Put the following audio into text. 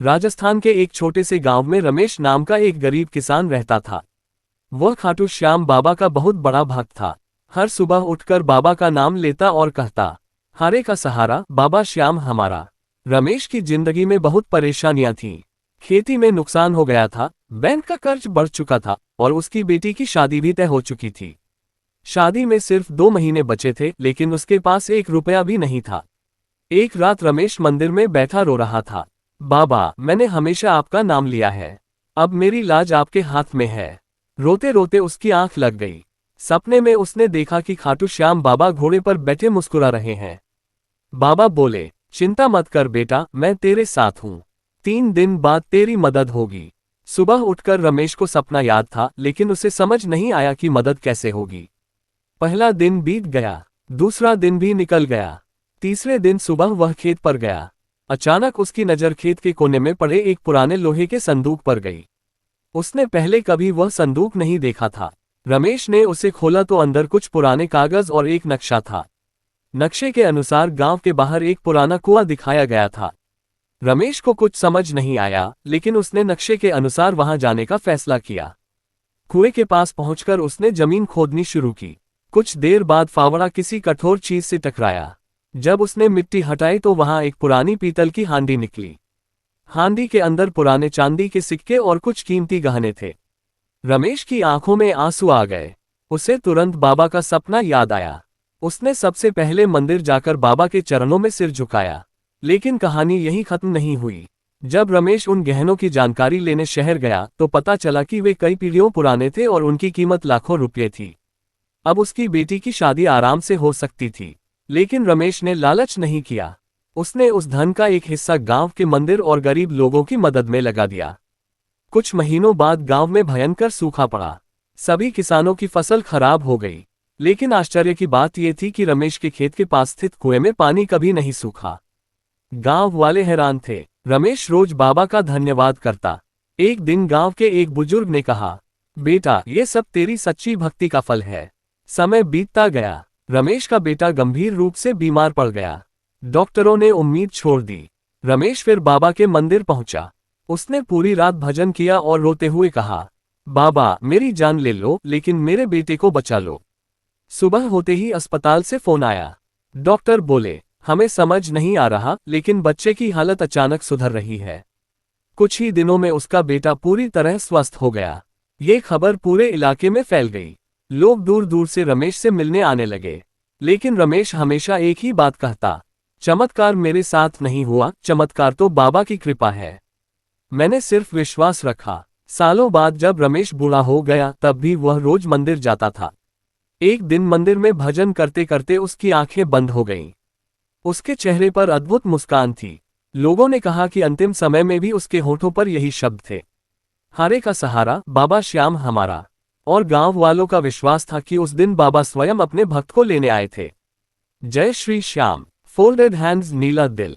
राजस्थान के एक छोटे से गांव में रमेश नाम का एक गरीब किसान रहता था। वह खाटू श्याम बाबा का बहुत बड़ा भक्त था। हर सुबह उठकर बाबा का नाम लेता और कहता, हारे का सहारा बाबा श्याम हमारा। रमेश की जिंदगी में बहुत परेशानियां थीं। खेती में नुकसान हो गया था, बैंक का कर्ज बढ़ चुका था और उसकी बेटी की शादी भी तय हो चुकी थी। शादी में सिर्फ 2 महीने बचे थे, लेकिन उसके पास 1 रुपया भी नहीं था। एक रात रमेश मंदिर में बैठा रो रहा था। बाबा, मैंने हमेशा आपका नाम लिया है, अब मेरी लाज आपके हाथ में है। रोते रोते उसकी आंख लग गई। सपने में उसने देखा कि खाटू श्याम बाबा घोड़े पर बैठे मुस्कुरा रहे हैं। बाबा बोले, चिंता मत कर बेटा, मैं तेरे साथ हूं। 3 दिन बाद तेरी मदद होगी। सुबह उठकर रमेश को सपना याद था, लेकिन उसे समझ नहीं आया कि मदद कैसे होगी। पहला दिन बीत गया, दूसरा दिन भी निकल गया। तीसरे दिन सुबह वह खेत पर गया। अचानक उसकी नज़र खेत के कोने में पड़े एक पुराने लोहे के संदूक पर गई। उसने पहले कभी वह संदूक नहीं देखा था। रमेश ने उसे खोला तो अंदर कुछ पुराने कागज और एक नक्शा था। नक्शे के अनुसार गांव के बाहर एक पुराना कुआं दिखाया गया था। रमेश को कुछ समझ नहीं आया, लेकिन उसने नक्शे के अनुसार वहां जाने का फैसला किया। कुएं के पास पहुंचकर उसने जमीन खोदनी शुरू की। कुछ देर बाद फावड़ा किसी कठोर चीज से टकराया। जब उसने मिट्टी हटाई तो वहां एक पुरानी पीतल की हांडी निकली। हांडी के अंदर पुराने चांदी के सिक्के और कुछ कीमती गहने थे। रमेश की आंखों में आंसू आ गए। उसे तुरंत बाबा का सपना याद आया। उसने सबसे पहले मंदिर जाकर बाबा के चरणों में सिर झुकाया। लेकिन कहानी यहीं खत्म नहीं हुई। जब रमेश उन गहनों की जानकारी लेने शहर गया तो पता चला कि वे कई पीढ़ियों पुराने थे और उनकी कीमत लाखों रुपये थी। अब उसकी बेटी की शादी आराम से हो सकती थी, लेकिन रमेश ने लालच नहीं किया। उसने उस धन का एक हिस्सा गांव के मंदिर और गरीब लोगों की मदद में लगा दिया। कुछ महीनों बाद गांव में भयंकर सूखा पड़ा। सभी किसानों की फसल खराब हो गई। लेकिन आश्चर्य की बात यह थी कि रमेश के खेत के पास स्थित कुएं में पानी कभी नहीं सूखा। गांव वाले हैरान थे। रमेश रोज बाबा का धन्यवाद करता। एक दिन गांव के एक बुजुर्ग ने कहा, बेटा, ये सब तेरी सच्ची भक्ति का फल है। समय बीतता गया। रमेश का बेटा गंभीर रूप से बीमार पड़ गया। डॉक्टरों ने उम्मीद छोड़ दी। रमेश फिर बाबा के मंदिर पहुंचा। उसने पूरी रात भजन किया और रोते हुए कहा, बाबा, मेरी जान ले लो, लेकिन मेरे बेटे को बचा लो। सुबह होते ही अस्पताल से फोन आया। डॉक्टर बोले, हमें समझ नहीं आ रहा, लेकिन बच्चे की हालत अचानक सुधर रही है। कुछ ही दिनों में उसका बेटा पूरी तरह स्वस्थ हो गया। ये खबर पूरे इलाके में फैल गई। लोग दूर दूर से रमेश से मिलने आने लगे। लेकिन रमेश हमेशा एक ही बात कहता, चमत्कार मेरे साथ नहीं हुआ, चमत्कार तो बाबा की कृपा है। मैंने सिर्फ विश्वास रखा। सालों बाद जब रमेश बूढ़ा हो गया तब भी वह रोज मंदिर जाता था। एक दिन मंदिर में भजन करते करते उसकी आंखें बंद हो गईं। उसके चेहरे पर अद्भुत मुस्कान थी। लोगों ने कहा कि अंतिम समय में भी उसके होठों पर यही शब्द थे, हारे का सहारा बाबा श्याम हमारा। और गांव वालों का विश्वास था कि उस दिन बाबा स्वयं अपने भक्त को लेने आए थे। जय श्री श्याम। फोल्डेड हैंड्स, नीला दिल।